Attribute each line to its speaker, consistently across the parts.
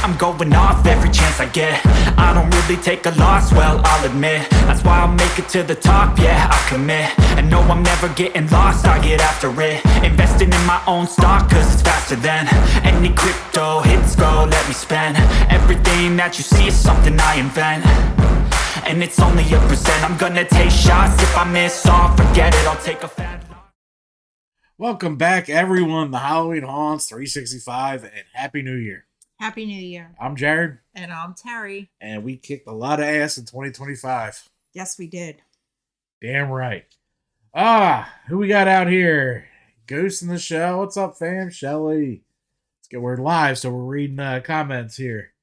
Speaker 1: I'm going off every chance I get. I don't really take a loss, well, I'll admit. That's why I'll make it to the top, yeah, I commit. And no, I'm never getting lost, I get after it. Investing in my own stock, cause it's faster than any crypto hits go, let me spend. Everything that you see is something I invent, and it's only a percent. I'm gonna take shots, if I miss all, forget it, I'll take a fat loss.
Speaker 2: Welcome back, everyone, to Halloween Haunts 365, and Happy New Year.
Speaker 3: Happy New Year.
Speaker 2: I'm Jared.
Speaker 3: And I'm Terry.
Speaker 2: And we kicked a lot of ass in 2025.
Speaker 3: Yes, we did.
Speaker 2: Damn right. Who we got out here? Ghost in the Shell. What's up, fam? Shelly. Let's get word live, so we're reading comments here.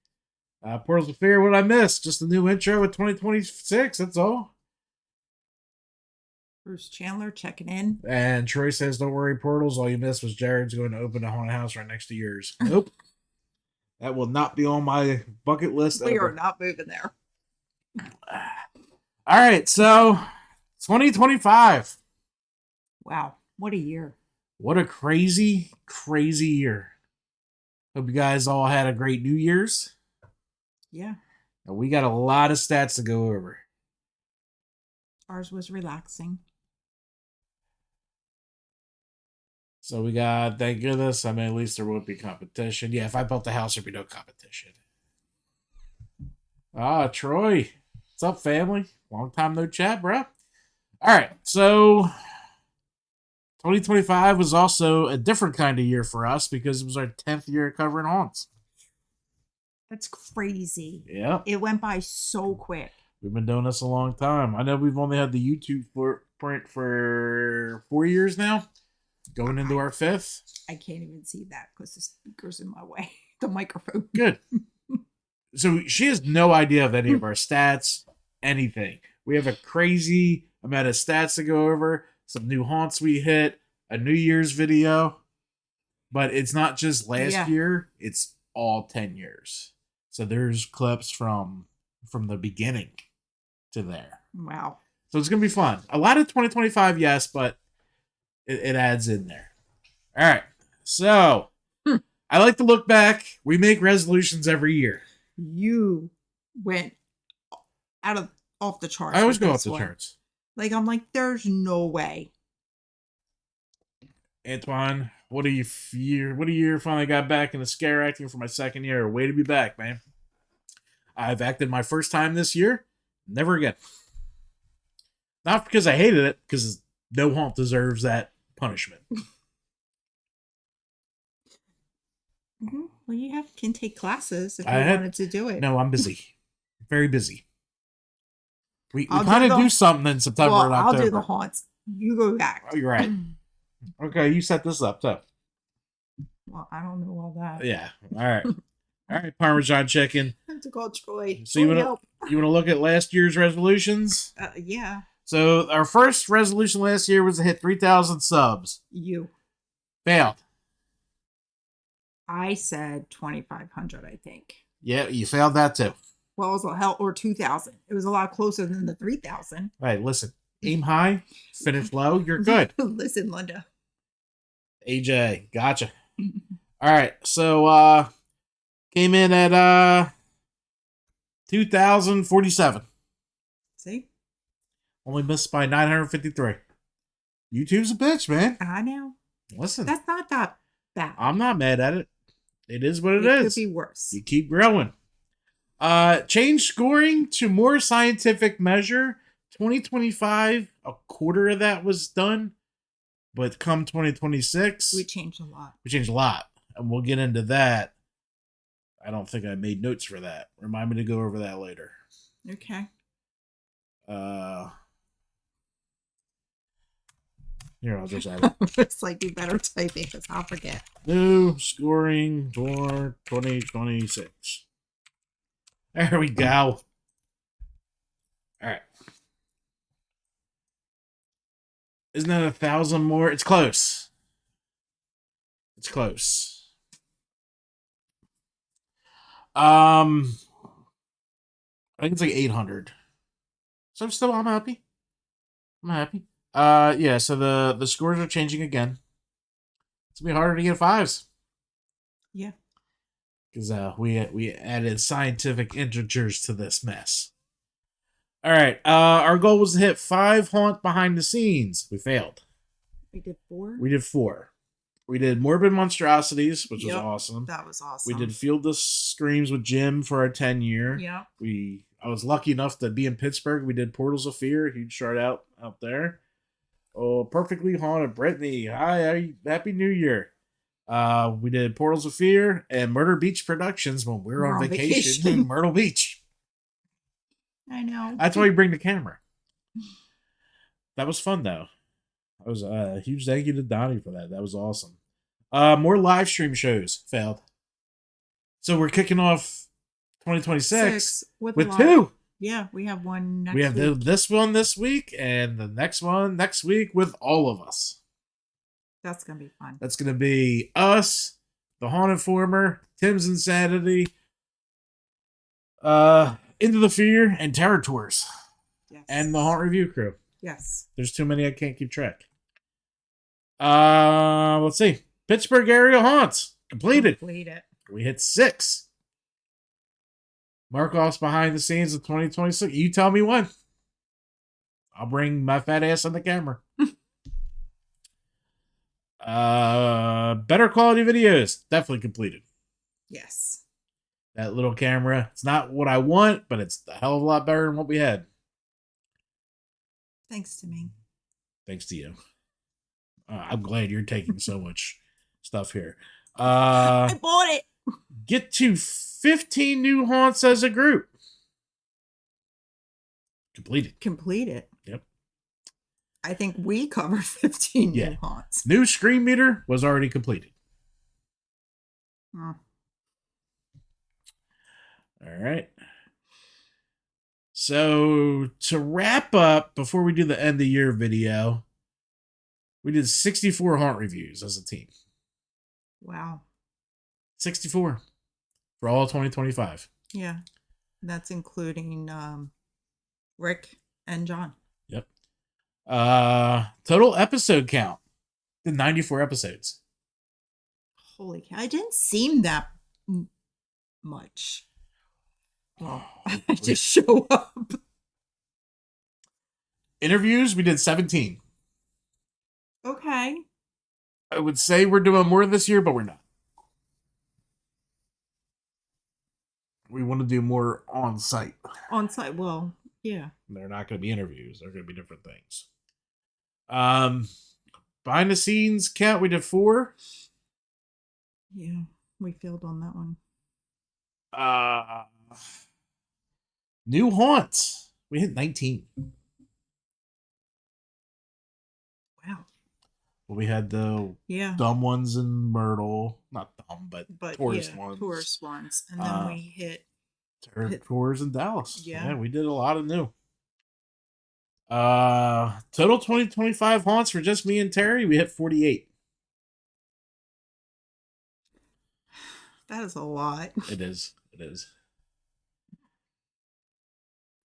Speaker 2: Portals of Fear, what did I miss? Just a new intro with 2026, that's all.
Speaker 3: Bruce Chandler checking in.
Speaker 2: And Troy says, don't worry, Portals. All you missed was Jared's going to open a haunted house right next to yours. Nope. That will not be on my bucket list.
Speaker 3: We
Speaker 2: ever.
Speaker 3: are not moving there.
Speaker 2: All right, so 2025.
Speaker 3: Wow, what a year.
Speaker 2: What a crazy, crazy year. Hope you guys all had a great New Year's.
Speaker 3: Yeah.
Speaker 2: And we got a lot of stats to go over.
Speaker 3: Ours was relaxing.
Speaker 2: So we got, thank goodness, I mean, at least there won't be competition. Yeah, if I built the house, there'd be no competition. Troy. What's up, family? Long time no chat, bro. All right, so 2025 was also a different kind of year for us because it was our 10th year covering haunts.
Speaker 3: That's crazy.
Speaker 2: Yeah.
Speaker 3: It went by so quick.
Speaker 2: We've been doing this a long time. I know we've only had the YouTube footprint for 4 years now. Going into our 5th.
Speaker 3: I can't even see that because the speaker's in my way. The microphone.
Speaker 2: Good. So she has no idea of any of our stats, anything. We have a crazy amount of stats to go over, some new haunts we hit, a New Year's video. But it's not just last year, it's all 10 years. So there's clips from the beginning to there.
Speaker 3: Wow.
Speaker 2: So it's going to be fun. A lot of 2025, yes, but it adds in there. All right. So I like to look back. We make resolutions every year.
Speaker 3: You went off the charts.
Speaker 2: I always go off the charts.
Speaker 3: Like, I'm like, there's no way.
Speaker 2: Antoine, what do you finally got back into scare acting for my second year? Way to be back, man. I've acted my first time this year. Never again. Not because I hated it, because no haunt deserves that punishment.
Speaker 3: Well, you can take classes if you wanted to do it.
Speaker 2: No, I'm busy. Very busy. We kind of do something in September and October.
Speaker 3: I'll do the haunts. You go back.
Speaker 2: Oh, you're right. Okay, you set this up, too.
Speaker 3: Well, I don't know all that.
Speaker 2: Yeah. All right. All right, Parmesan chicken.
Speaker 3: I have to call Troy.
Speaker 2: So you want to look at last year's resolutions?
Speaker 3: Yeah.
Speaker 2: So our first resolution last year was to hit 3,000 subs.
Speaker 3: You
Speaker 2: failed.
Speaker 3: I said 2,500. I think.
Speaker 2: Yeah, you failed that too.
Speaker 3: Well, it was a hell or 2,000. It was a lot closer than the 3,000.
Speaker 2: All right, listen. Aim high, finish low. You're good.
Speaker 3: Listen, Linda.
Speaker 2: AJ, gotcha. All right, so came in at 2,047.
Speaker 3: See?
Speaker 2: Only missed by 953. YouTube's a bitch, man.
Speaker 3: I know.
Speaker 2: Listen.
Speaker 3: That's not that bad.
Speaker 2: I'm not mad at it. It is what it is.
Speaker 3: It could be worse.
Speaker 2: You keep growing. Change scoring to more scientific measure. 2025, a quarter of that was done. But come 2026...
Speaker 3: We changed a lot.
Speaker 2: And we'll get into that. I don't think I made notes for that. Remind me to go over that later.
Speaker 3: Okay.
Speaker 2: Here, I'll just add it.
Speaker 3: It's like you better type it because I'll forget.
Speaker 2: New scoring for 2026. There we go. All right. Isn't that 1,000 more? It's close. It's close. I think it's like 800. So I'm happy. I'm happy. Yeah, so the scores are changing again. It's gonna be harder to get 5s.
Speaker 3: Yeah.
Speaker 2: because we added scientific integers to this mess. All right, our goal was to hit 5 haunt behind the scenes. We failed.
Speaker 3: We did 4.
Speaker 2: We did 4. We did morbid monstrosities, which was
Speaker 3: Yep,
Speaker 2: awesome.
Speaker 3: That was awesome.
Speaker 2: We did Field the Screams with Jim for our 10-year.
Speaker 3: Yeah.
Speaker 2: I was lucky enough to be in Pittsburgh. We did Portals of Fear. Huge shout out there. Oh, Perfectly Haunted. Brittany, hi, happy New Year. We did Portals of Fear and Murder Beach Productions when we were on vacation in Myrtle Beach.
Speaker 3: I know.
Speaker 2: That's why you bring the camera. That was fun though. That was a huge thank you to Donnie for that. That was awesome. More live stream shows failed. So we're kicking off 2026 with 2.
Speaker 3: Yeah, we have one next
Speaker 2: we have
Speaker 3: week.
Speaker 2: this one this week and the next one next week with all of us.
Speaker 3: That's going to be fun.
Speaker 2: That's going to be us, the Haunted Former, Tim's Insanity, Into the Fear, and Terror Tours.
Speaker 3: Yes.
Speaker 2: And the Haunt Review crew.
Speaker 3: Yes.
Speaker 2: There's too many I can't keep track. Let's see. Pittsburgh area haunts. Completed. We hit 6. Mark-offs behind the scenes of 2026. You tell me when. I'll bring my fat ass on the camera. Better quality videos. Definitely completed.
Speaker 3: Yes.
Speaker 2: That little camera. It's not what I want, but it's a hell of a lot better than what we had.
Speaker 3: Thanks to me.
Speaker 2: Thanks to you. I'm glad you're taking so much stuff here.
Speaker 3: I bought it.
Speaker 2: Get to 15 new haunts as a group. Completed. Yep.
Speaker 3: I think we covered 15 new haunts.
Speaker 2: New screen meter was already completed.
Speaker 3: Hmm.
Speaker 2: All right. So to wrap up, before we do the end of the year video, we did 64 haunt reviews as a team.
Speaker 3: Wow.
Speaker 2: 64 for all 2025.
Speaker 3: Yeah. That's including Rick and John.
Speaker 2: Yep. Total episode count. Did 94 episodes.
Speaker 3: Holy cow. It didn't seem that much. Well, I just show up.
Speaker 2: Interviews, we did 17.
Speaker 3: Okay.
Speaker 2: I would say we're doing more this year, but we're not. We want to do more on site.
Speaker 3: On site, well, yeah.
Speaker 2: They're not going to be interviews. They're going to be different things. Behind the scenes count, we did 4.
Speaker 3: Yeah, we failed on that one.
Speaker 2: New haunts. We hit 19.
Speaker 3: Wow.
Speaker 2: Well, we had the dumb ones in Myrtle. Not dumb, but tourist ones.
Speaker 3: Tourist ones. And then we hit
Speaker 2: tours in Dallas.
Speaker 3: Yeah.
Speaker 2: We did a lot of new. Total 2025 haunts for just me and Terry, we hit 48.
Speaker 3: That is a lot.
Speaker 2: It is.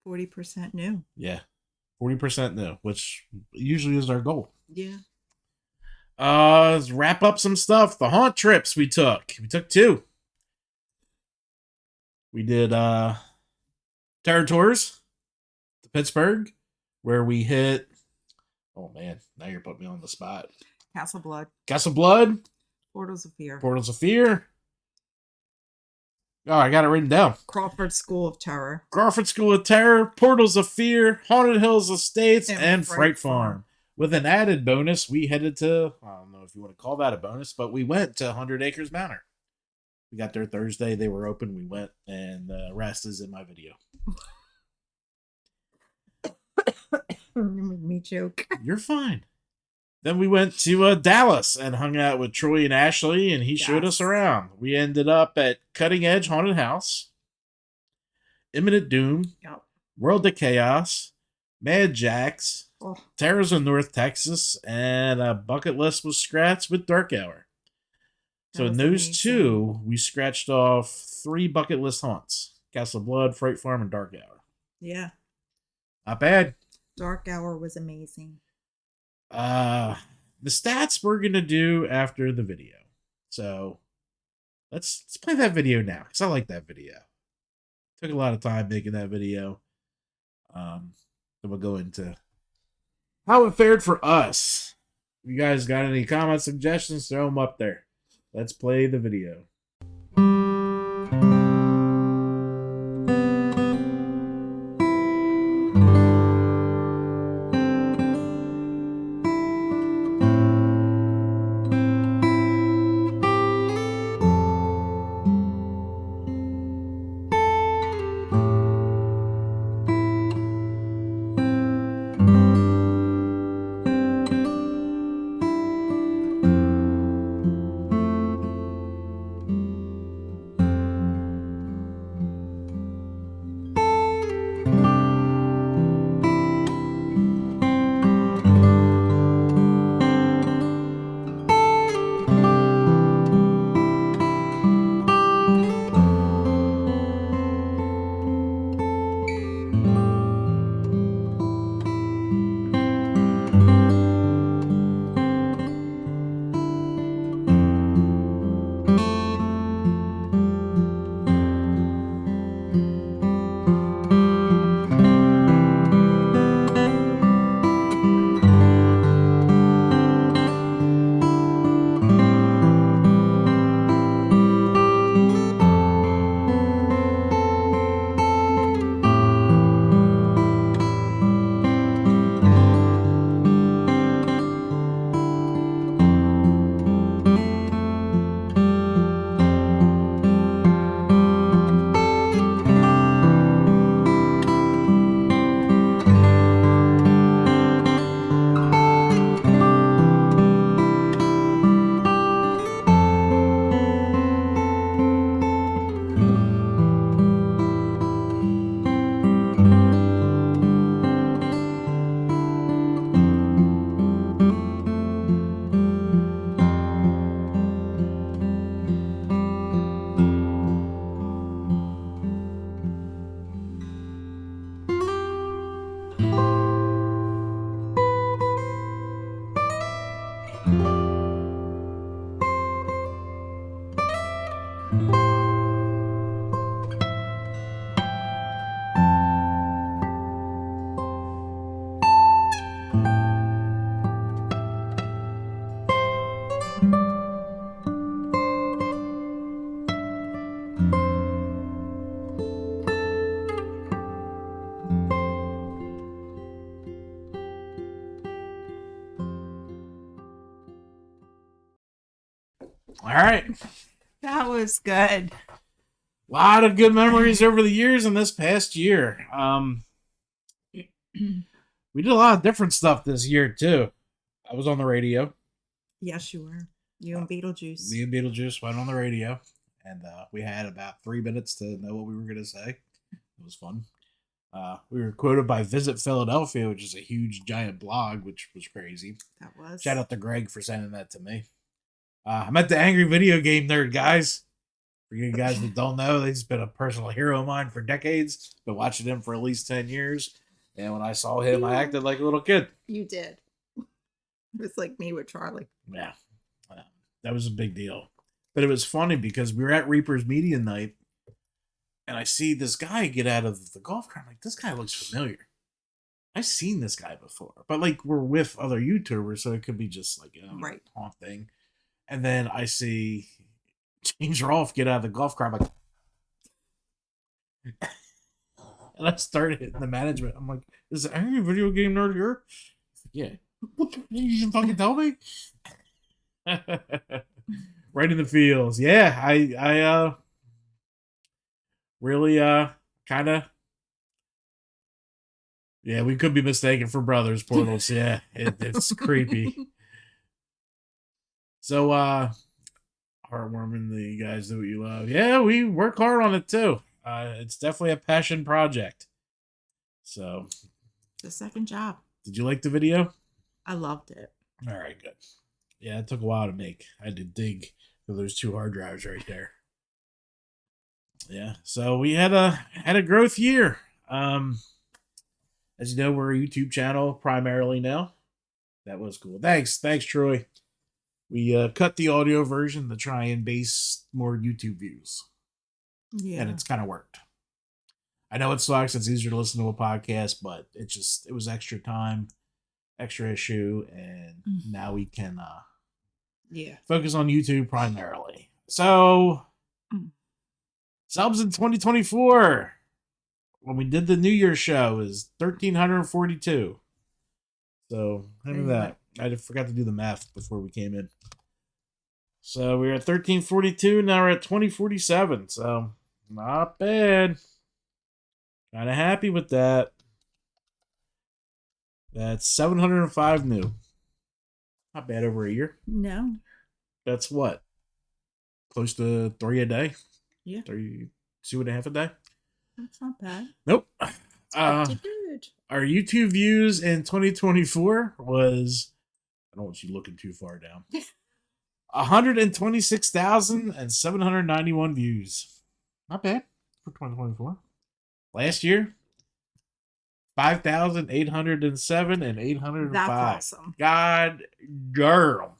Speaker 3: 40% new.
Speaker 2: Yeah. 40% new, which usually is our goal.
Speaker 3: Yeah.
Speaker 2: Let's wrap up some stuff. The haunt trips we took. We took 2. We did Terror Tours to Pittsburgh, where we hit, oh man, now you're putting me on the spot.
Speaker 3: Castle Blood.
Speaker 2: Portals of Fear. Oh, I got it written down.
Speaker 3: Crawford School of Terror.
Speaker 2: Portals of Fear, Haunted Hills Estates, and Fright Farm. With an added bonus, we headed to, I don't know if you want to call that a bonus, but we went to 100 Acres Manor. We got there Thursday. They were open. We went, and the rest is in my video.
Speaker 3: Me joke.
Speaker 2: You're fine. Then we went to Dallas and hung out with Troy and Ashley, and he showed us around. We ended up at Cutting Edge Haunted House, Imminent Doom, World of Chaos, Mad Jack's, Terrors of North Texas, and a bucket list was scratched with Dark Hour. So in those 2, we scratched off 3 bucket list haunts. Castle Blood, Fright Farm, and Dark Hour.
Speaker 3: Yeah.
Speaker 2: Not bad.
Speaker 3: Dark Hour was amazing.
Speaker 2: The stats we're going to do after the video. So let's play that video now because I like that video. Took a lot of time making that video. Then we'll go into how it fared for us. If you guys got any comments, suggestions, throw them up there. Let's play the video. All right.
Speaker 3: That was good.
Speaker 2: A lot of good memories over the years and this past year. We did a lot of different stuff this year too. I was on the radio.
Speaker 3: Yes, you were. You and Beetlejuice.
Speaker 2: Me and Beetlejuice went on the radio, and we had about 3 minutes to know what we were going to say. It was fun. We were quoted by Visit Philadelphia, which is a huge, giant blog, which was crazy.
Speaker 3: That was.
Speaker 2: Shout out to Greg for sending that to me. I'm at the Angry Video Game Nerd, guys. For you guys that don't know, he's been a personal hero of mine for decades. Been watching him for at least 10 years. And when I saw him, I acted like a little kid.
Speaker 3: You did. It was like me with Charlie.
Speaker 2: Yeah. That was a big deal. But it was funny because we were at Reaper's Media Night, and I see this guy get out of the golf cart. I'm like, this guy looks familiar. I've seen this guy before. But like, we're with other YouTubers, so it could be just like a
Speaker 3: Right.
Speaker 2: taunt thing. And then I see James Rolfe get out of the golf cart. I'm like, and I started hitting the management. I'm like, is the Angry Video Game Nerd here? Yeah. What? You didn't fucking tell me? Right in the fields. Yeah, I really kind of, yeah, we could be mistaken for brothers, Portals. Yeah, it's creepy. So heartwarming that you guys do what you love. Yeah, we work hard on it too. It's definitely a passion project. So
Speaker 3: The second job.
Speaker 2: did you like the video?
Speaker 3: I loved it.
Speaker 2: All right, good. Yeah, it took a while to make. I had to dig through those 2 hard drives right there. Yeah, so we had a growth year. As you know, we're a YouTube channel primarily now. That was cool. Thanks, Troy. we cut the audio version to try and base more YouTube views,
Speaker 3: Yeah.
Speaker 2: and it's kind of worked. I know it sucks. It's easier to listen to a podcast, but it was extra time, extra issue, and now we can focus on YouTube primarily. So subs in 2024 when we did the New Year's show is 1,342. So how did that? I forgot to do the math before we came in. So we were at 1,342. Now we're at 2,047. So not bad. Kind of happy with that. That's 705 new. Not bad over a year.
Speaker 3: No.
Speaker 2: That's what? Close to 3 a day?
Speaker 3: Yeah.
Speaker 2: 2.5 a day?
Speaker 3: That's not bad.
Speaker 2: Nope.
Speaker 3: Pretty good.
Speaker 2: Our YouTube views in 2024 was, I don't want you looking too far down, 126,791 views. Not bad for 2024. Last year, 5,807 and 805.
Speaker 3: That's awesome.
Speaker 2: God, girl.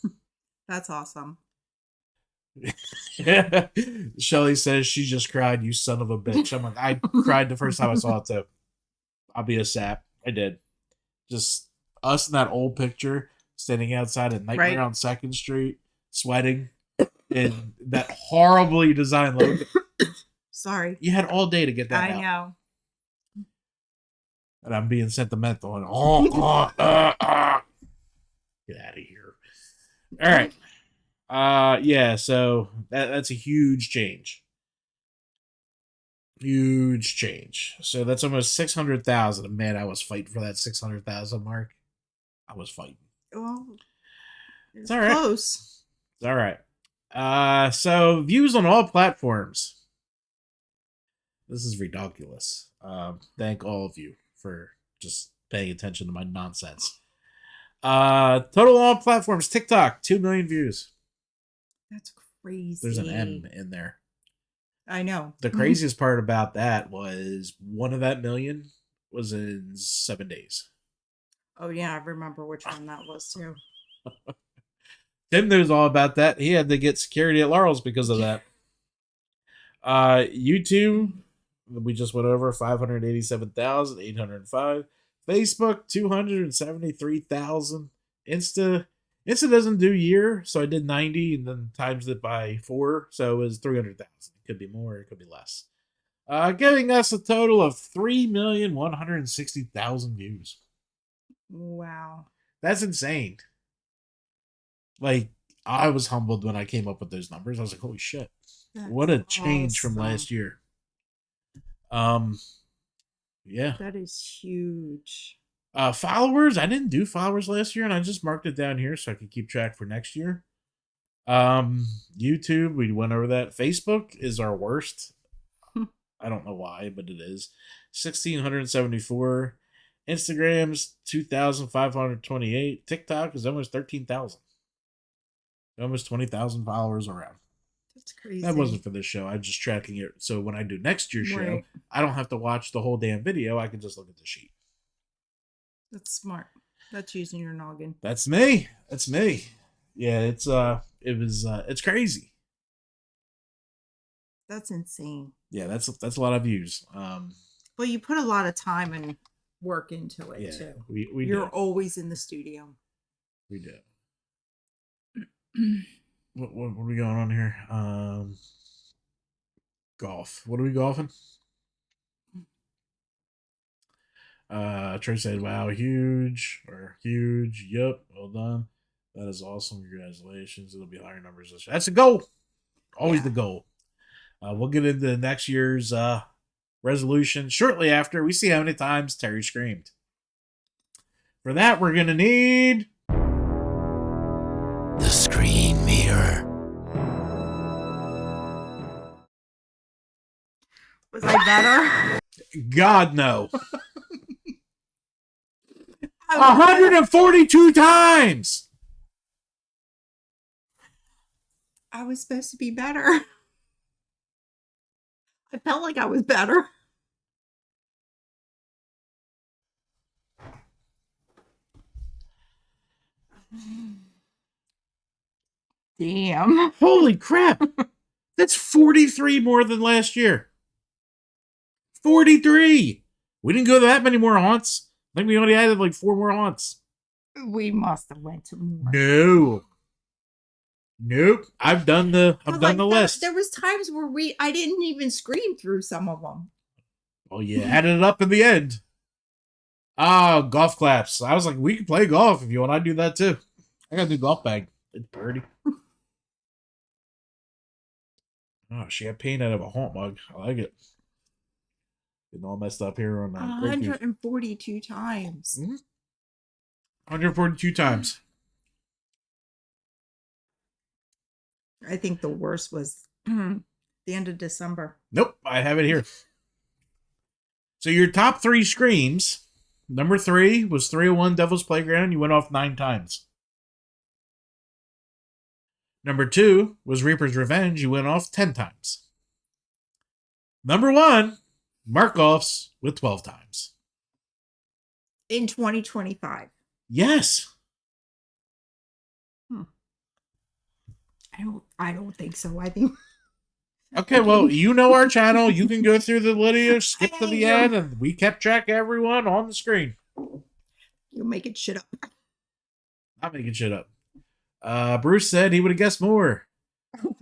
Speaker 3: That's awesome.
Speaker 2: Shelly says she just cried, you son of a bitch. I'm like, I cried the first time I saw it too. I'll be a sap. I did. Just us in that old picture standing outside at Nightmare on 2nd Street, sweating in that horribly designed logo.
Speaker 3: Sorry.
Speaker 2: You had all day to get that out.
Speaker 3: I know.
Speaker 2: And I'm being sentimental and get out of here. All right. Yeah, so that's a huge change. Huge change. So that's almost 600,000. Man, I was fighting for that 600,000 mark. I was fighting.
Speaker 3: Well,
Speaker 2: it's all right.
Speaker 3: Close.
Speaker 2: It's all right. So views on all platforms. This is ridiculous. Thank all of you for just paying attention to my nonsense. Total on all platforms. TikTok, 2 million views.
Speaker 3: That's crazy.
Speaker 2: There's an M in there.
Speaker 3: I know.
Speaker 2: The craziest part about that was one of that million was in 7 days.
Speaker 3: Oh yeah, I remember which one that was too.
Speaker 2: Tim knows all about that. He had to get security at Laurel's because of that. YouTube, we just went over 587,805. Facebook, 273,000. Insta doesn't do year, so I did 90 and then times it by 4, so it was 300,000. It could be more, it could be less. Giving us a total of 3,160,000 views.
Speaker 3: Wow.
Speaker 2: That's insane. Like, I was humbled when I came up with those numbers. I was like, holy shit. What a change from last year. Yeah.
Speaker 3: That is huge.
Speaker 2: Followers, I didn't do followers last year, and I just marked it down here so I could keep track for next year. YouTube, we went over that. Facebook is our worst. I don't know why, but it is. 1,674. Instagram's 2,528. TikTok is almost 13,000. Almost 20,000 followers around.
Speaker 3: That's crazy.
Speaker 2: That wasn't for this show. I'm just tracking it. So when I do next year's show, I don't have to watch the whole damn video. I can just look at the sheet.
Speaker 3: That's smart. That's using your noggin.
Speaker 2: That's me. That's me. Yeah, it's crazy.
Speaker 3: That's insane.
Speaker 2: Yeah, that's a lot of views.
Speaker 3: Well, you put a lot of time and work into it too. You're always in the studio.
Speaker 2: We do. What are we going on here? Golf. What are we golfing? Trey said, wow, huge. Yep, well done. That is awesome. Congratulations. It'll be higher numbers this year. That's a goal. Always the goal. We'll get into next year's resolution shortly after we see how many times Terry screamed. For that, we're going to need
Speaker 4: the screen mirror.
Speaker 3: Was I better?
Speaker 2: God, no. 142 times.
Speaker 3: I was supposed to be better. I felt like I was better. Damn.
Speaker 2: Holy crap! That's 43 more than last year. 43! We didn't go to that many more haunts. I think we only added like 4 more haunts.
Speaker 3: We must have went to more.
Speaker 2: No. Nope. I've done the list.
Speaker 3: There was times where I didn't even scream through some of them.
Speaker 2: Oh, you added it up in the end. Oh, golf claps. I was like, we can play golf if you want. I do that too. I got a new golf bag. It's pretty. Oh, champagne out of a haunt mug. I like it. Getting all messed up here on
Speaker 3: 142 times.
Speaker 2: 142 times.
Speaker 3: I think the worst was the end of December.
Speaker 2: Nope, I have it here. So your top 3 screams. Number 3 was 301 Devil's Playground. You went off 9 times. Number 2 was Reaper's Revenge. You went off 10 times. Number 1, Mark Offs with 12 times.
Speaker 3: In 2025.
Speaker 2: Yes.
Speaker 3: I don't think so. I think.
Speaker 2: Okay, well, you know our channel. You can go through the video, skip to the end, and we kept track of everyone on the screen.
Speaker 3: You're making shit up.
Speaker 2: I'm making shit up. Bruce said he would have guessed more.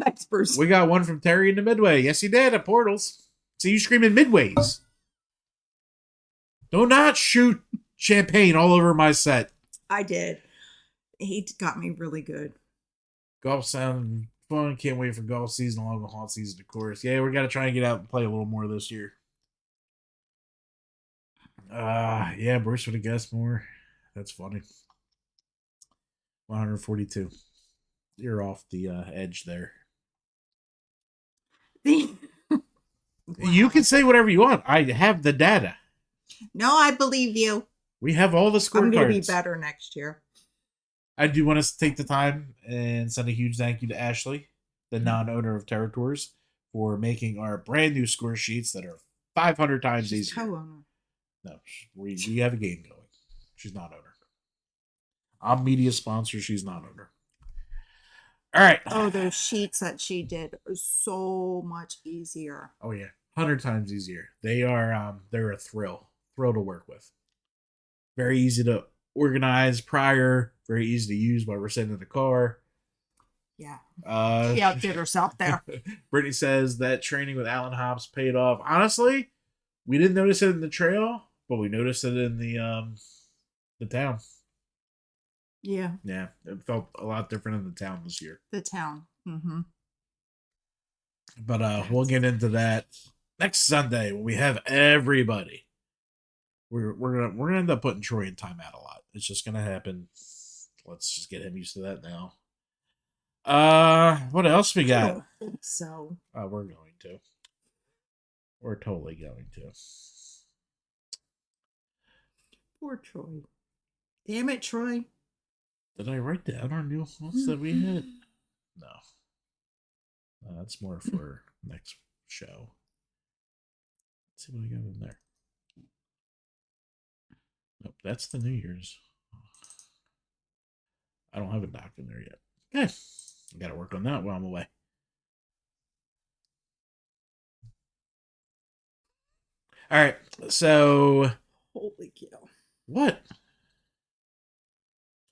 Speaker 3: Thanks, Bruce.
Speaker 2: We got one from Terry in the Midway. Yes, he did at Portals. So you screaming Midways. Do not shoot champagne all over my set.
Speaker 3: I did. He got me really good.
Speaker 2: Golf sound fun. Can't wait for golf season along with haunt season, of course. Yeah, we got to try and get out and play a little more this year. Yeah, Bruce would have guessed more. That's funny. 142. You're off the edge there. You can say whatever you want. I have the data.
Speaker 3: No, I believe you.
Speaker 2: We have all the scorecards.
Speaker 3: I'm going to be better next year.
Speaker 2: I do want us to take the time and send a huge thank you to Ashley, the non-owner of Terror Tours, for making our brand new score sheets that are 500 times
Speaker 3: She's
Speaker 2: easier.
Speaker 3: co-owner.
Speaker 2: No, we have a game going. She's not owner. I'm media sponsor. She's not owner. All right.
Speaker 3: Oh, those sheets that she did are so much easier.
Speaker 2: Oh yeah, 100 times easier. They are. They're a thrill to work with. Very easy to organize prior. Very easy to use while we're sitting in the car.
Speaker 3: Yeah.
Speaker 2: She
Speaker 3: outdid herself there.
Speaker 2: Brittany says that training with Alan Hobbs paid off. Honestly, we didn't notice it in the trail, but we noticed it in the town.
Speaker 3: Yeah.
Speaker 2: Yeah, it felt a lot different in the town this year.
Speaker 3: The town. Mm-hmm.
Speaker 2: But we'll get into that next Sunday when we have everybody. We're gonna end up putting Troy in timeout a lot. It's just gonna happen. Let's just get him used to that now. What else we got?
Speaker 3: I don't think so.
Speaker 2: We're going to. We're totally going to.
Speaker 3: Poor Troy. Damn it, Troy.
Speaker 2: Did I write down our new haunts that we hit? No. That's more for next show. Let's see what we got in there. Nope, that's the New Year's. I don't have a doc in there yet. Okay. I gotta work on that while I'm away. Alright, so
Speaker 3: Holy cow.
Speaker 2: what?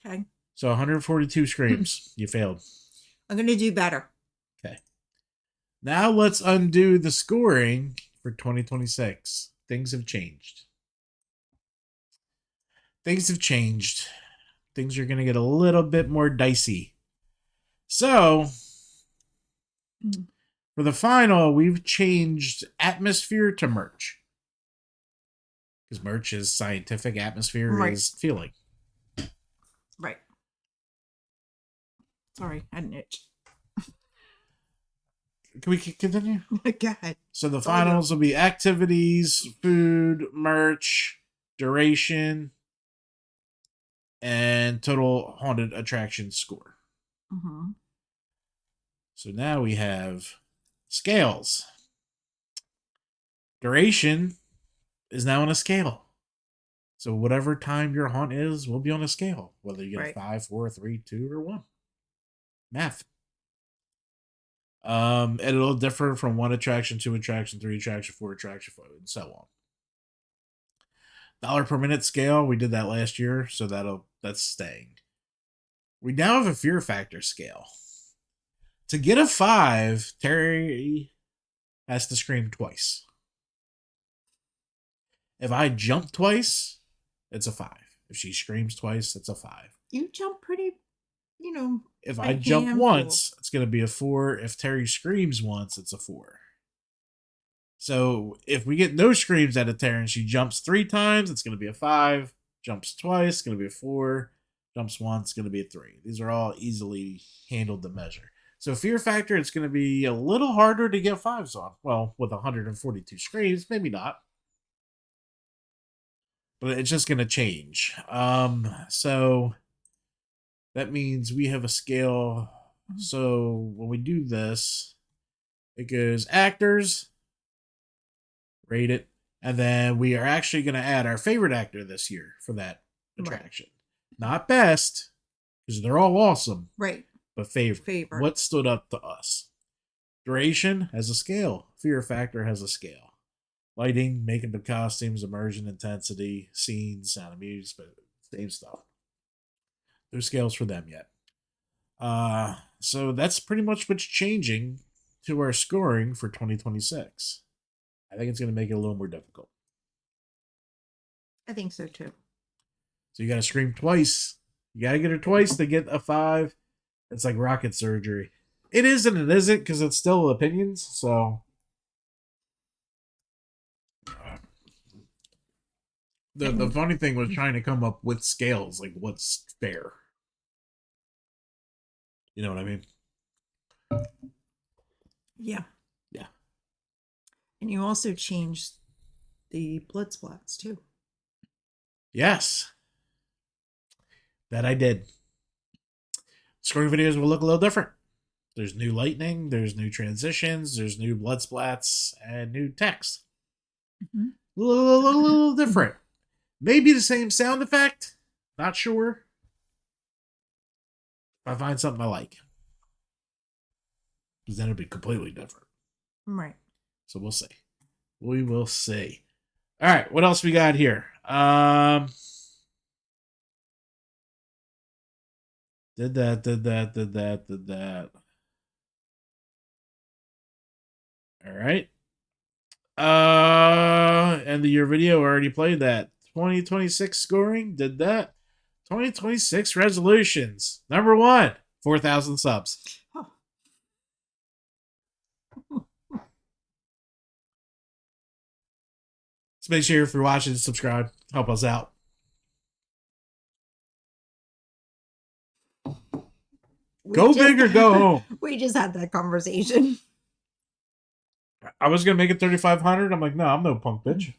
Speaker 3: Okay.
Speaker 2: So 142 screams. You failed.
Speaker 3: I'm going to do better.
Speaker 2: Okay. Now let's undo the scoring for 2026. Things have changed. Things have changed. Things are going to get a little bit more dicey. So, for the final, we've changed atmosphere to merch. Because merch is scientific, atmosphere is feeling.
Speaker 3: Right. Sorry, I had an itch.
Speaker 2: Can we continue?
Speaker 3: Go ahead.
Speaker 2: So the finals will be activities, food, merch, duration, and total haunted attraction score.
Speaker 3: Mm-hmm.
Speaker 2: So now we have scales. Duration is now on a scale. So whatever time your haunt is will be on a scale, whether you get a 5, 4, 3, 2, or 1. Math. It'll differ from 1 attraction, 2 attraction, 3 attraction, 4 attraction, 5, and so on. Dollar per minute scale, we did that last year, so that's staying. We now have a fear factor scale. To get a 5, Terry has to scream twice. If I jump twice, it's a 5. If she screams twice, it's a 5.
Speaker 3: You jump pretty,
Speaker 2: If
Speaker 3: a
Speaker 2: I jump
Speaker 3: handful.
Speaker 2: once, it's going to be a 4. If Terry screams once, it's a 4. So if we get no screams out of Terry and she jumps 3 times, it's going to be a 5. Jumps twice, it's going to be a 4. Jumps once, it's going to be a 3. These are all easily handled to measure. So fear factor, it's going to be a little harder to get 5s on. Well, with 142 screams, maybe not. But it's just going to change. So that means we have a scale. So when we do this, it goes actors, rate it, and then we are actually going to add our favorite actor this year for that attraction. Right. Not best, because they're all awesome.
Speaker 3: Right.
Speaker 2: But favorite. What stood up to us? Duration has a scale. Fear factor has a scale. Lighting, makeup and costumes, immersion, intensity, scenes, sound and music, but same stuff. No scales for them yet. So that's pretty much what's changing to our scoring for 2026. I think it's going to make it a little more difficult.
Speaker 3: I think so too.
Speaker 2: So you got to scream twice. You got to get her twice to get a 5. It's like rocket surgery. It is and it isn't because it's still opinions. So the funny thing was trying to come up with scales, like what's fair. You know what I mean?
Speaker 3: Yeah.
Speaker 2: Yeah.
Speaker 3: And you also changed the blood splats too.
Speaker 2: Yes. That I did. Scoring videos will look a little different. There's new lightning, there's new transitions, there's new blood splats, and new text. Mm-hmm. A little different. Maybe the same sound effect. Not sure. If I find something I like. Because then it'll be completely different.
Speaker 3: Right.
Speaker 2: So we'll see. We will see. All right, what else we got here? Did that. All right. End of your video, already played that. 2026 scoring, did that. 2026 resolutions. Number 1, 4,000 subs. Oh. So make sure if you're watching, subscribe. Help us out. Go big or go home.
Speaker 3: We just had that conversation.
Speaker 2: I was going to make it 3,500. I'm like, no, I'm no punk bitch.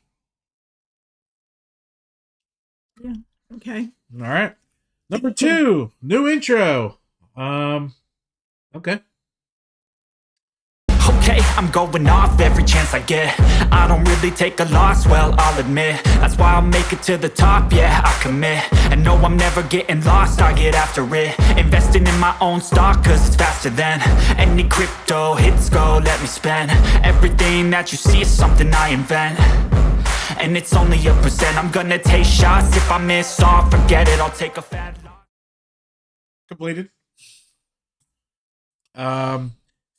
Speaker 3: Yeah. Okay.
Speaker 2: All right. Number 2, new intro. Okay.
Speaker 1: Okay, I'm going off every chance I get. I don't really take a loss, well, I'll admit. That's why I'll make it to the top, yeah, I commit. And no, I'm never getting lost, I get after it. Investing in my own stock, cause it's faster than any crypto hits go, let me spend. Everything that you see is something I invent. And it's only a percent, I'm gonna take shots. If I miss all, forget it, I'll take a fat loss.
Speaker 2: Completed.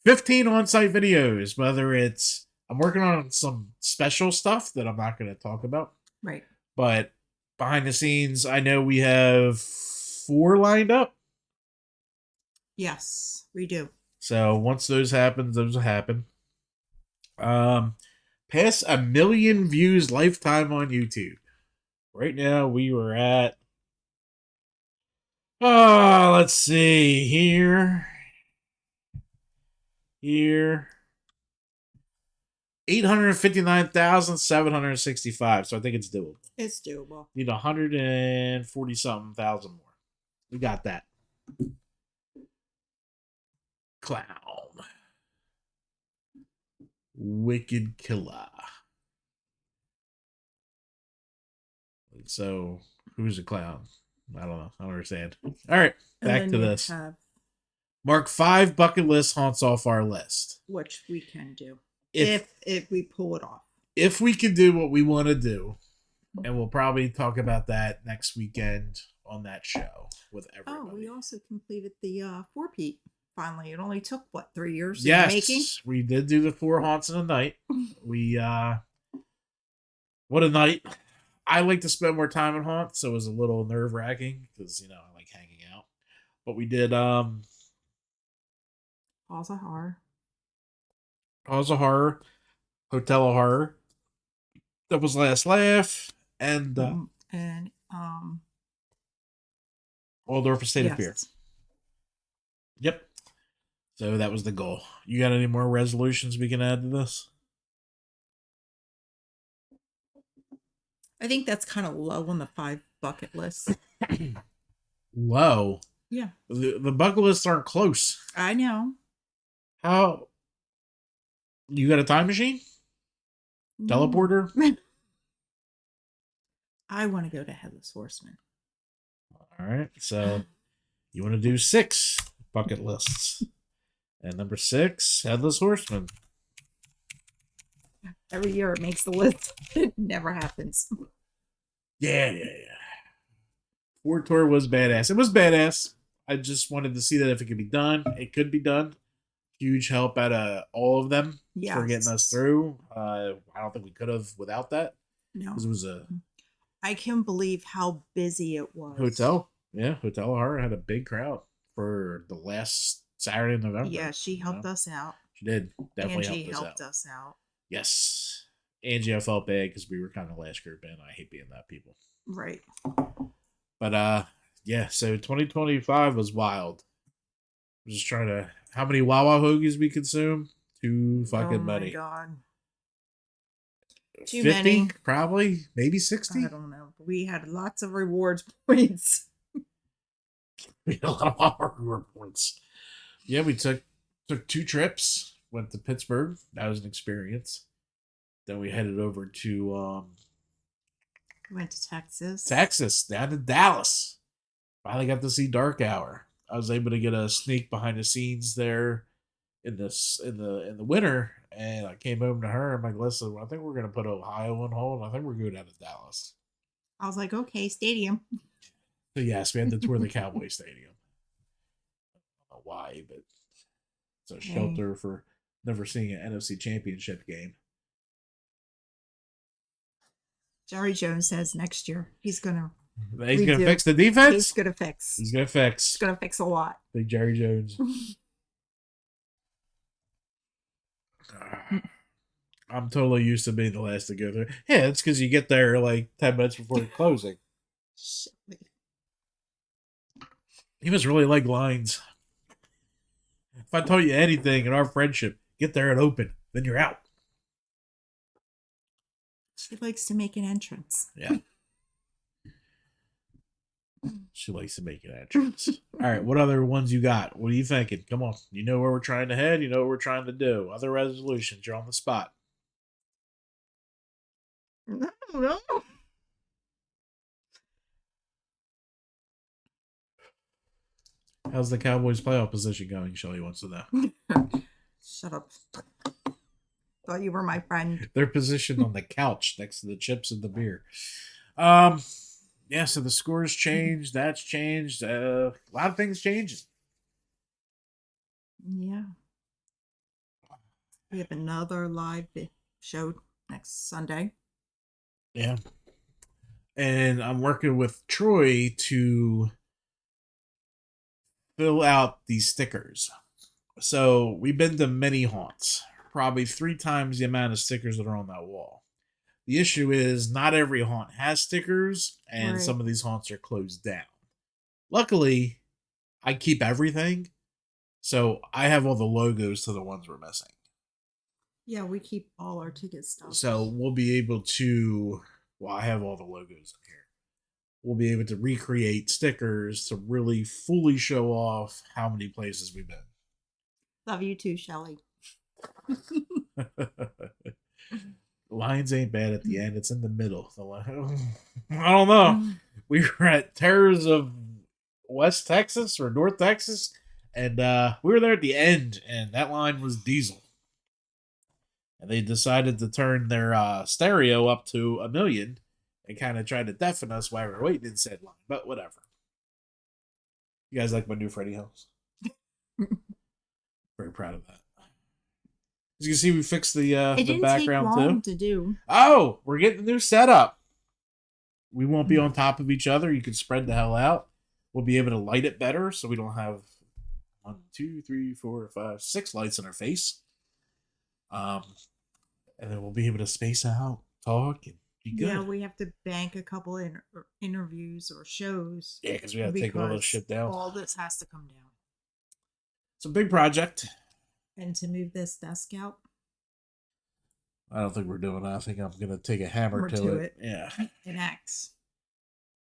Speaker 2: 15 on-site videos, whether it's I'm working on some special stuff that I'm not going to talk about.
Speaker 3: Right.
Speaker 2: But behind the scenes, I know we have 4 lined up.
Speaker 3: Yes, we do.
Speaker 2: So once those happen, those will happen. Past 1 million views lifetime on YouTube. Right now we were at let's see here. 859,765. So I think it's doable.
Speaker 3: It's doable.
Speaker 2: Need 140 something thousand more. We got that. Clown. Wicked killer. So who's a clown? I don't know. I don't understand. All right, back to this. Mark 5 bucket list haunts off our list.
Speaker 3: Which we can do.
Speaker 2: If
Speaker 3: If we pull it off.
Speaker 2: if we can do what we want to do, and we'll probably talk about that next weekend on that show with everybody.
Speaker 3: Oh, we also completed the 4-peat. Finally, it only took 3 years in
Speaker 2: Yes,
Speaker 3: making.
Speaker 2: we did do the 4 haunts in a night. We what a night. I like to spend more time at haunts, so it was a little nerve-wracking because I like hanging out. But we did
Speaker 3: Halls of Horror.
Speaker 2: Halls of Horror, Hotel of Horror. That was Last Laugh, and
Speaker 3: And
Speaker 2: Waldorf State of Fear.
Speaker 3: yes.
Speaker 2: Yep. So that was the goal. You got any more resolutions we can add to this?
Speaker 3: I think that's kind of low on the 5 bucket list.
Speaker 2: Low.
Speaker 3: Yeah,
Speaker 2: The bucket lists aren't close.
Speaker 3: I know.
Speaker 2: How? You got a time machine?
Speaker 3: No.
Speaker 2: Teleporter?
Speaker 3: I want to go to Headless Horseman.
Speaker 2: All right. So you want to do 6 bucket lists. And number 6, Headless Horseman.
Speaker 3: Every year it makes the list. It never happens.
Speaker 2: Yeah. Ford Tour was badass. It was badass. I just wanted to see that if it could be done. It could be done. Huge help out of all of them for getting us through. I don't think we could have without that.
Speaker 3: No.
Speaker 2: Because it was a
Speaker 3: I can't believe how busy it was.
Speaker 2: hotel. Yeah, Hotel Horror had a big crowd for the last Saturday in November.
Speaker 3: Yeah, she helped us out.
Speaker 2: She did. Definitely
Speaker 3: Angie
Speaker 2: helped
Speaker 3: us out.
Speaker 2: Yes. Angie, I felt bad because we were kind of last group in. I hate being that people.
Speaker 3: Right.
Speaker 2: But yeah, so 2025 was wild. I'm just trying to how many Wawa hoagies we consume? Too fucking many.
Speaker 3: Oh my god. Too
Speaker 2: 50,
Speaker 3: many.
Speaker 2: probably, maybe 60.
Speaker 3: I don't know. We had lots of rewards points.
Speaker 2: We had a lot of Wawa reward points. Yeah, we took 2 trips. Went to Pittsburgh. That was an experience. Then we headed over to
Speaker 3: We went to Texas.
Speaker 2: Texas, down to Dallas. Finally got to see Dark Hour. I was able to get a sneak behind the scenes there in the winter, and I came home to her. I'm like, listen, I think we're gonna put Ohio on hold. I think we're going down to Dallas.
Speaker 3: I was like, okay, stadium.
Speaker 2: So yes, we had to tour the Cowboy Stadium. I don't know why, but it's a shelter for never seeing an NFC Championship game.
Speaker 3: Jerry Jones says next year he's gonna
Speaker 2: fix the defense.
Speaker 3: He's gonna fix.
Speaker 2: He's gonna fix.
Speaker 3: He's gonna fix a lot.
Speaker 2: Big Jerry Jones. I'm totally used to being the last to go through. Yeah, it's because you get there like 10 minutes before closing. You must really like lines. If I told you anything in our friendship, get there and open, then you're out.
Speaker 3: She likes to make an entrance.
Speaker 2: Yeah. She likes to make an entrance. All right, what other ones you got? What are you thinking? Come on. You know where we're trying to head. You know what we're trying to do. Other resolutions. You're on the spot.
Speaker 3: I don't know.
Speaker 2: How's the Cowboys playoff position going? Shelly wants to know.
Speaker 3: Shut up. Thought you were my friend.
Speaker 2: They're positioned on the couch next to the chips and the beer. Yeah, so the scores changed. That's changed. A lot of things changing.
Speaker 3: Yeah. We have another live show next Sunday.
Speaker 2: Yeah. And I'm working with Troy to fill out these stickers. So we've been to many haunts, probably 3 times the amount of stickers that are on that wall. The issue is not every haunt has stickers, and
Speaker 3: Right.
Speaker 2: some of these haunts are closed down. Luckily, I keep everything, so I have all the logos to the ones we're missing.
Speaker 3: Yeah, we keep all our ticket stuff.
Speaker 2: So we'll be able to, well, I have all the logos in here. We'll be able to recreate stickers to really fully show off how many places we've been.
Speaker 3: Love you too, Shelly.
Speaker 2: Lines ain't bad at the end. It's in the middle. The line, I don't know. We were at Terrors of West Texas or North Texas, And we were there at the end, and that line was Diesel. And they decided to turn their stereo up to 1,000,000 and kind of tried to deafen us while we were waiting in said line. But whatever. You guys like my new Freddy house? Very proud of that. As you can see, we fixed the
Speaker 3: It didn't
Speaker 2: background
Speaker 3: take long
Speaker 2: too.
Speaker 3: to do.
Speaker 2: Oh, we're getting the new setup. We won't be on top of each other. You can spread the hell out. We'll be able to light it better, so we don't have 1, 2, 3, 4, 5, 6 lights in our face. And then we'll be able to space out, talk, and be good.
Speaker 3: Yeah, we have to bank a couple interviews or shows.
Speaker 2: Yeah, because we got to take all this shit down.
Speaker 3: All this has to come down.
Speaker 2: It's a big project.
Speaker 3: And to move this desk out.
Speaker 2: I don't think we're doing that. I think I'm going to take a hammer to it. Yeah.
Speaker 3: An axe.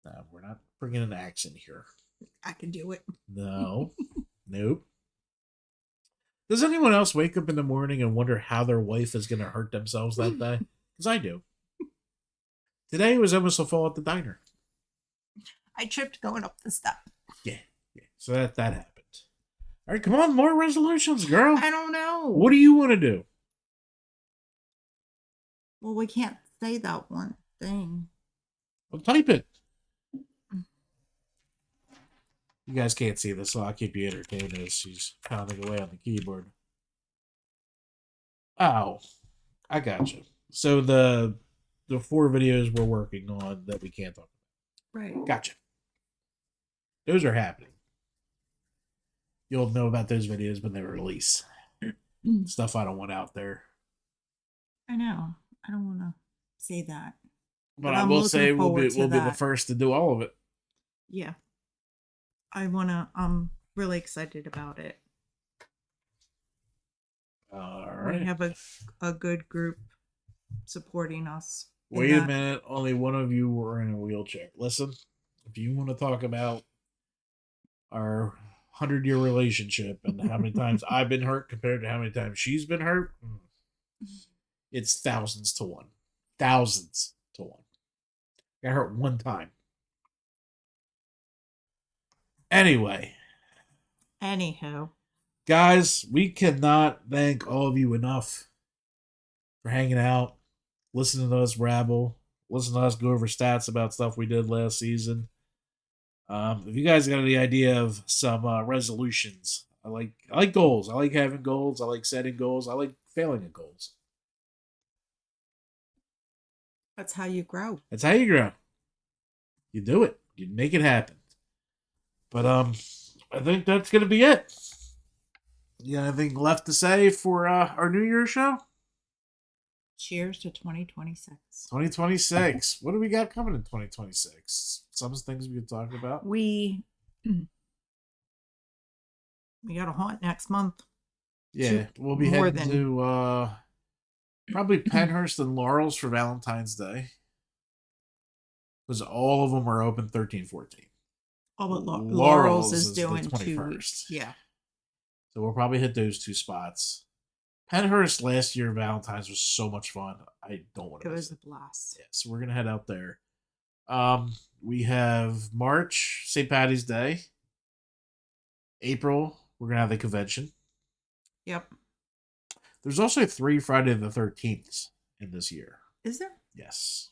Speaker 2: No, we're not bringing an axe in here.
Speaker 3: I can do it.
Speaker 2: No. Nope. Does anyone else wake up in the morning and wonder how their wife is going to hurt themselves that day? Because I do. Today was almost a fall at the diner.
Speaker 3: I tripped going up the step.
Speaker 2: Yeah. So that happened. All right, come on, more resolutions, girl.
Speaker 3: I don't know.
Speaker 2: What do you want to do?
Speaker 3: Well, we can't say that one thing.
Speaker 2: Well, type it. You guys can't see this, so I'll keep you entertained as she's pounding away on the keyboard. Oh, I got you. So the 4 videos we're working on that we can't talk about.
Speaker 3: Right.
Speaker 2: Gotcha. Those are happening. You'll know about those videos when they release. Stuff I don't want out there.
Speaker 3: I know. I don't want to say that.
Speaker 2: But I will say we'll be the
Speaker 3: that.
Speaker 2: first to do all of it.
Speaker 3: Yeah. I'm really excited about it.
Speaker 2: All right.
Speaker 3: We have a good group supporting us.
Speaker 2: Wait a minute. Only one of you were in a wheelchair. Listen, if you want to talk about our 100-year relationship and how many times I've been hurt compared to how many times she's been hurt, it's thousands to one. Thousands to one. I got hurt one time. Anyway.
Speaker 3: Anyhow.
Speaker 2: Guys, we cannot thank all of you enough for hanging out, listening to us rabble, listening to us go over stats about stuff we did last season. If you guys got any idea of some resolutions, I like goals. I like having goals. I like setting goals. I like failing at goals.
Speaker 3: That's how you grow.
Speaker 2: That's how you grow. You do it. You make it happen. But I think that's gonna be it. You got anything left to say for our New Year's show?
Speaker 3: Cheers to 2026.
Speaker 2: 2026. What do we got coming in 2026? Some things we could talk about.
Speaker 3: We got a haunt next month.
Speaker 2: Yeah, we'll be heading to probably Penhurst and Laurel's for Valentine's Day. Because all of them are open 13, 14.
Speaker 3: Oh, but Laurel's is doing
Speaker 2: the
Speaker 3: 2
Speaker 2: 21st.
Speaker 3: weeks. Yeah.
Speaker 2: So we'll probably hit those 2 spots. Penhurst last year, Valentine's was so much fun. I don't want to.
Speaker 3: It was a blast.
Speaker 2: Yeah, so we're gonna head out there. We have March, St. Patty's Day. April, we're gonna have the convention.
Speaker 3: Yep.
Speaker 2: There's also 3 Friday the 13th in this year.
Speaker 3: Is there?
Speaker 2: Yes.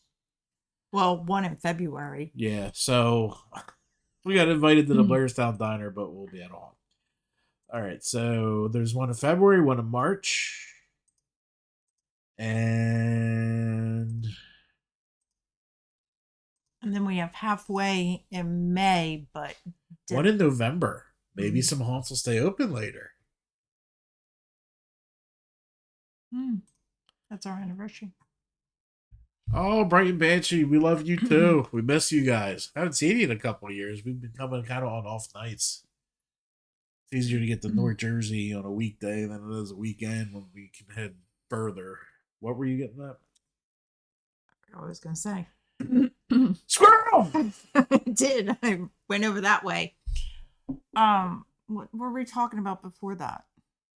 Speaker 3: Well, 1 in February.
Speaker 2: Yeah, so we got invited to the Blairstown Diner, but we'll be at all. All right, so there's 1 in February, 1 in March, and
Speaker 3: then we have halfway in May, but
Speaker 2: 1 in November. Maybe some haunts will stay open later.
Speaker 3: That's our anniversary.
Speaker 2: Oh, Brighton Banshee, we love you too. We miss you guys. I haven't seen you in a couple of years. We've been coming kind of on off nights. It's easier to get to North Jersey on a weekday than it is a weekend when we can head further. What were you getting at?
Speaker 3: I was going to say.
Speaker 2: Squirrel!
Speaker 3: I did. I went over that way. What were we talking about before that?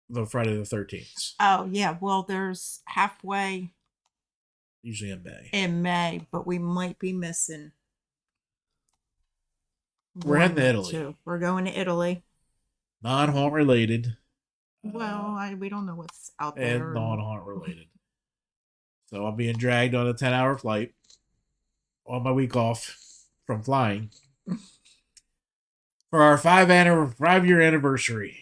Speaker 2: The Friday the 13th.
Speaker 3: Oh, yeah. Well, there's halfway
Speaker 2: Usually in May.
Speaker 3: in May, but we might be missing.
Speaker 2: We're heading to
Speaker 3: 1 or
Speaker 2: Italy.
Speaker 3: 2. We're going to Italy.
Speaker 2: non-haunt related.
Speaker 3: Well, we don't know what's out
Speaker 2: And
Speaker 3: there.
Speaker 2: non-haunt related. So I'm being dragged on a 10-hour flight on my week off from flying for our 5-year anniversary.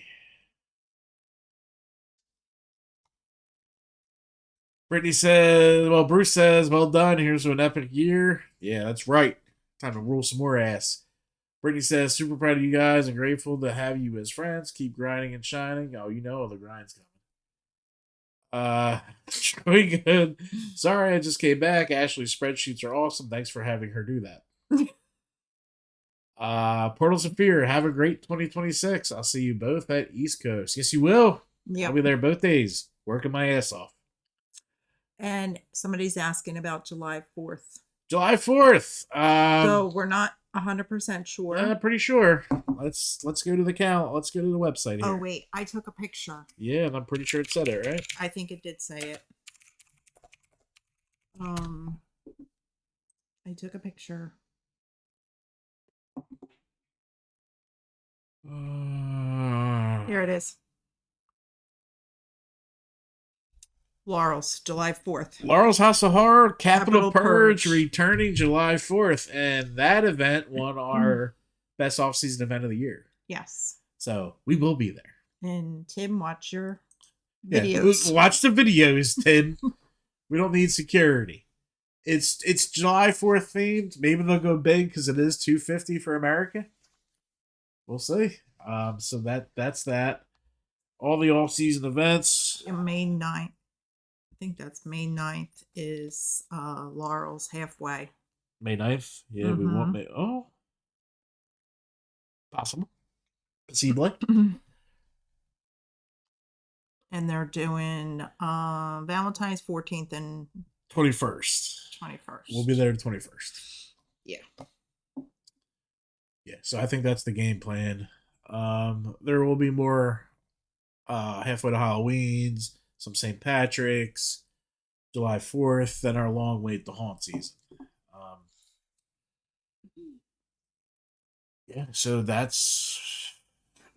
Speaker 2: Brittany says, well, Bruce says, well done. Here's to an epic year. Yeah, that's right. Time to rule some more ass. Brittany says, super proud of you guys and grateful to have you as friends. Keep grinding and shining. Oh, you know the grind's coming. Doing good. Sorry, I just came back. Ashley's spreadsheets are awesome. Thanks for having her do that. Portals of Fear, have a great 2026. I'll see you both at East Coast. Yes, you will. I'll be there both days, working my ass off.
Speaker 3: And somebody's asking about July 4th.
Speaker 2: July 4th.
Speaker 3: So we're not 100% sure.
Speaker 2: I'm pretty sure. Let's go to the Let's go to the website here.
Speaker 3: Oh, wait. I took a picture.
Speaker 2: Yeah, and I'm pretty sure it said it, right?
Speaker 3: I think it did say it. I took a picture. Here it is. Laurel's, July 4th.
Speaker 2: Laurel's House of Horror, Capital Purge,
Speaker 3: Purge.
Speaker 2: returning July 4th. And that event won our best off-season event of the year.
Speaker 3: Yes.
Speaker 2: So we will be there.
Speaker 3: And Tim, watch your
Speaker 2: Yeah,
Speaker 3: videos.
Speaker 2: watch the videos, Tim. We don't need security. It's July 4th themed. Maybe they'll go big because it is $250 for America. We'll see. So that's that. All the off-season events.
Speaker 3: May 9th. I think that's May 9th is Laurel's halfway.
Speaker 2: May 9th. Yeah, we want May. Oh, possible. Possibly.
Speaker 3: And they're doing Valentine's 14th and
Speaker 2: 21st.
Speaker 3: 21st.
Speaker 2: We'll be there the 21st.
Speaker 3: Yeah.
Speaker 2: Yeah, so I think that's the game plan. There will be more halfway to Halloween's, some St. Patrick's, July 4th, then our long wait to haunt season. Yeah, so that's.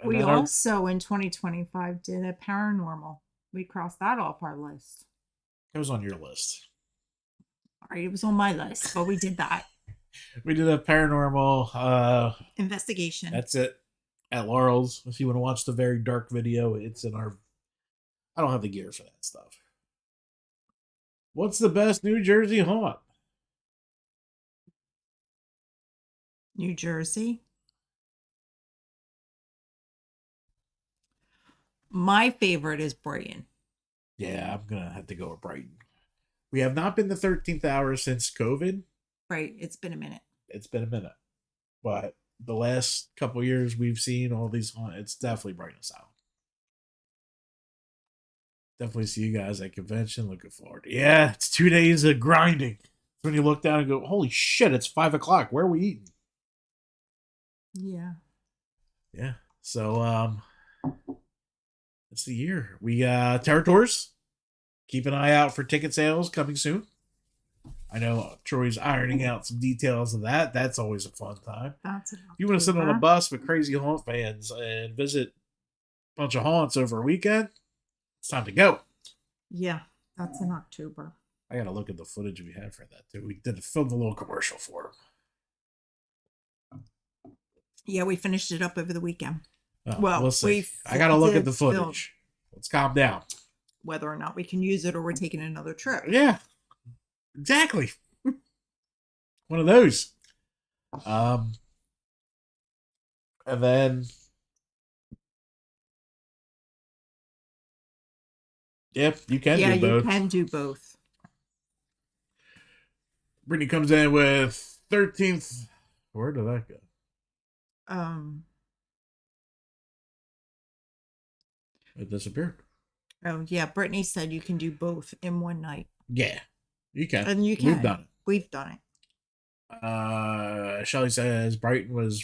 Speaker 3: We also in 2025 did a paranormal. We crossed that off our list.
Speaker 2: It was on your list.
Speaker 3: All right, it was on my list, but we did that.
Speaker 2: We did a paranormal
Speaker 3: Investigation.
Speaker 2: That's it. At Laurel's. If you want to watch the very dark video, it's in our. I don't have the gear for that stuff. What's the best New Jersey haunt?
Speaker 3: New Jersey. My favorite is Brighton.
Speaker 2: Yeah, I'm going to have to go with Brighton. We have not been the 13th hour since COVID.
Speaker 3: Right. It's been a minute.
Speaker 2: It's been a minute. But the last couple of years we've seen all these haunt. It's definitely Brighton Asylum. Definitely see you guys at convention. Looking forward. Yeah, it's 2 days of grinding. When you look down and go, holy shit, it's 5 o'clock. Where are we eating?
Speaker 3: Yeah.
Speaker 2: Yeah. So that's the year. We Terror Tours. Keep an eye out for ticket sales coming soon. I know Troy's ironing out some details of that. That's always a fun time.
Speaker 3: That's
Speaker 2: If you want to sit on a bus with crazy haunt fans and visit a bunch of haunts over a weekend, it's time to go.
Speaker 3: Yeah, that's in October.
Speaker 2: I gotta look at the footage we had for that too. We did film a little commercial for him.
Speaker 3: Yeah, we finished it up over the weekend.
Speaker 2: Oh,
Speaker 3: Well,
Speaker 2: we'll see.
Speaker 3: we
Speaker 2: I gotta look at
Speaker 3: did
Speaker 2: the footage. Let's calm down.
Speaker 3: Whether or not we can use it or we're taking another trip.
Speaker 2: Yeah, exactly. One of those. And then, yep, you can
Speaker 3: Yeah,
Speaker 2: do both.
Speaker 3: you can do both.
Speaker 2: Brittany comes in with 13th. Where did that go? It disappeared.
Speaker 3: Oh yeah, Brittany said you can do both in one night.
Speaker 2: Yeah, you can.
Speaker 3: And you can.
Speaker 2: We've done it.
Speaker 3: We've done it.
Speaker 2: Shelly says Brighton was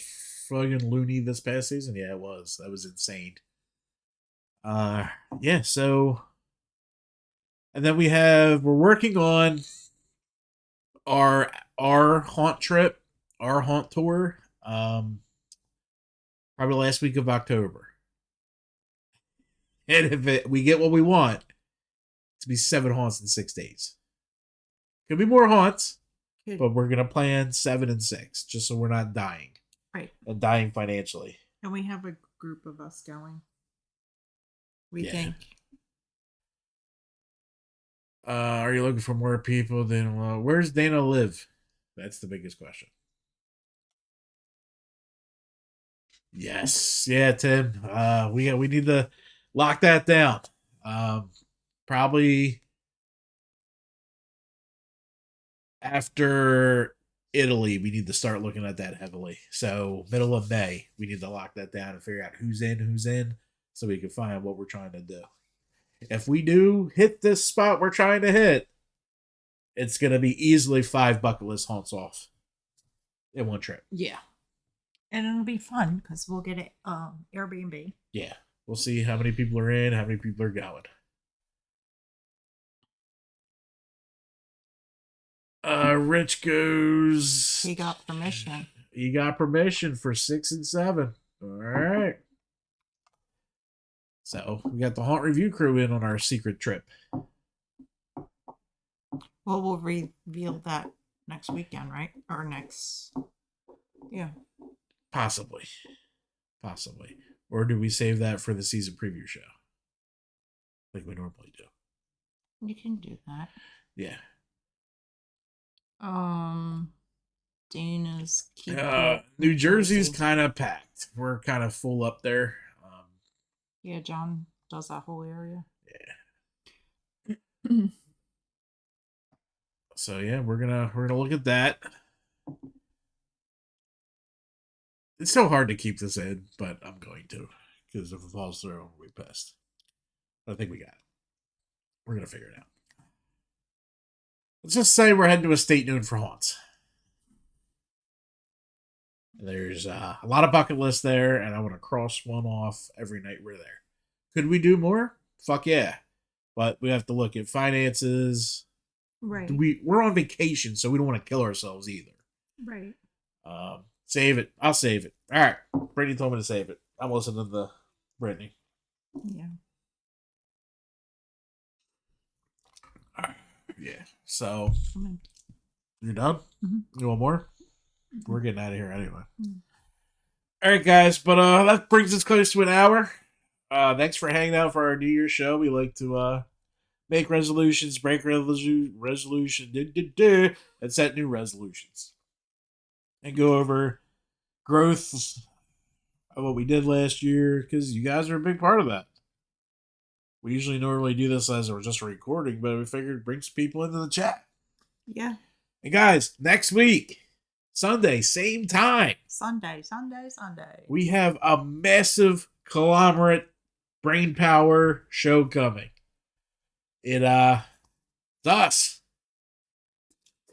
Speaker 2: fucking loony this past season. Yeah, it was. That was insane. Yeah, so and then we're working on our haunt trip, our haunt tour. Probably last week of October. And if we get what we want, it's be 7 haunts in 6 days. Could be more haunts, but we're gonna plan 7 and 6, just so we're not dying.
Speaker 3: Right.
Speaker 2: And dying financially.
Speaker 3: And we have a group of us going. We
Speaker 2: Yeah.
Speaker 3: think.
Speaker 2: Are you looking for more people? Then where's Dana live? That's the biggest question. Yes, yeah, Tim. We need to lock that down. Probably after Italy, we need to start looking at that heavily. So middle of May, we need to lock that down and figure out who's in, so we can find what we're trying to do. If we do hit this spot we're trying to hit, it's gonna be easily 5 bucket list haunts off in one trip.
Speaker 3: Yeah. And it'll be fun because we'll get it Airbnb.
Speaker 2: Yeah, we'll see how many people are in, how many people are going. Rich goes.
Speaker 3: He got permission.
Speaker 2: He got permission for 6 and 7. All right. So we got the haunt review crew in on our secret trip.
Speaker 3: Well, we'll reveal that next weekend, right? Or next. Yeah.
Speaker 2: Possibly. Or do we save that for the season preview show? Like we normally do.
Speaker 3: You can do that.
Speaker 2: Yeah.
Speaker 3: Dana's
Speaker 2: New Jersey's kind of packed. We're kind of full up there.
Speaker 3: Yeah, John does that whole area.
Speaker 2: Yeah. So yeah, we're gonna look at that. It's so hard to keep this in, but I'm going to, because if it falls through, I'll be pissed. But I think we got it. We're gonna figure it out. Let's just say we're heading to a state known for haunts. There's a lot of bucket lists there, and I want to cross one off every night we're there. Could we do more? Fuck yeah. But we have to look at finances.
Speaker 3: Right.
Speaker 2: We're on vacation, so we don't want to kill ourselves either.
Speaker 3: Right.
Speaker 2: Save it. I'll save it. All right. Brittany told me to save it. I'm listening to the Brittany.
Speaker 3: Yeah.
Speaker 2: All right. Yeah. So,
Speaker 3: Come in.
Speaker 2: you're done?
Speaker 3: Mm-hmm.
Speaker 2: You want more? We're getting out of here anyway. All right, guys. But that brings us close to an hour. Thanks for hanging out for our New Year's show. We like to make resolutions, break resolution, and set new resolutions. And go over growth of what we did last year, because you guys are a big part of that. We usually normally do this as just a recording, but we figured it brings people into the chat.
Speaker 3: Yeah.
Speaker 2: And guys, next week, Sunday, same time,
Speaker 3: Sunday.
Speaker 2: we have a massive conglomerate brain power show coming. It's us.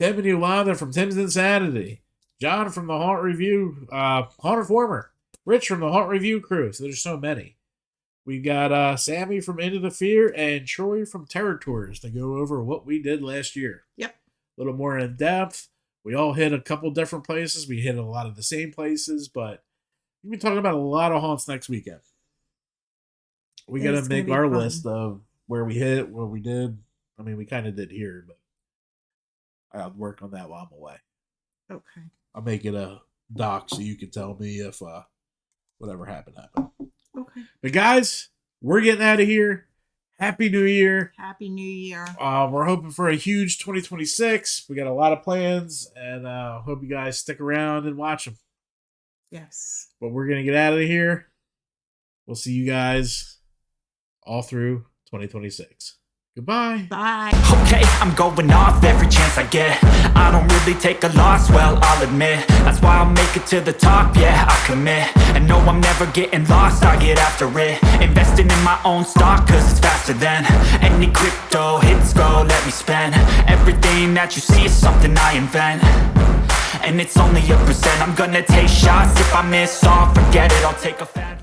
Speaker 2: Tim and Yolanda from Tim's Insanity. John from the Haunt Review, Haunt Reformer. Rich from the Haunt Review crew. So there's so many. We got Sammy from Into the Fear and Troy from Terror Tours to go over what we did last year.
Speaker 3: Yep.
Speaker 2: A little more in depth. We all hit a couple different places. We hit a lot of the same places, but we'll be talking about a lot of haunts next weekend. We got to make our list of where we hit, what we did. I mean, we kind of did here, but I'll work on that while I'm away.
Speaker 3: Okay.
Speaker 2: I'll make it a doc so you can tell me if whatever happened.
Speaker 3: Okay.
Speaker 2: But guys, we're getting out of here. Happy New Year.
Speaker 3: Happy New Year.
Speaker 2: We're hoping for a huge 2026. We got a lot of plans, and hope you guys stick around and watch them.
Speaker 3: Yes.
Speaker 2: But we're going to get out of here. We'll see you guys all through 2026. Goodbye.
Speaker 3: Bye.
Speaker 1: Okay, I'm going off every chance I get. I don't really take a loss, well, I'll admit. That's why I'll make it to the top, yeah, I commit. And no, I'm never getting lost, I get after it. Investing in my own stock, cause it's faster than any crypto hits go, let me spend. Everything that you see is something I invent. And it's only a percent, I'm gonna take shots. If I miss all, forget it, I'll take a fan.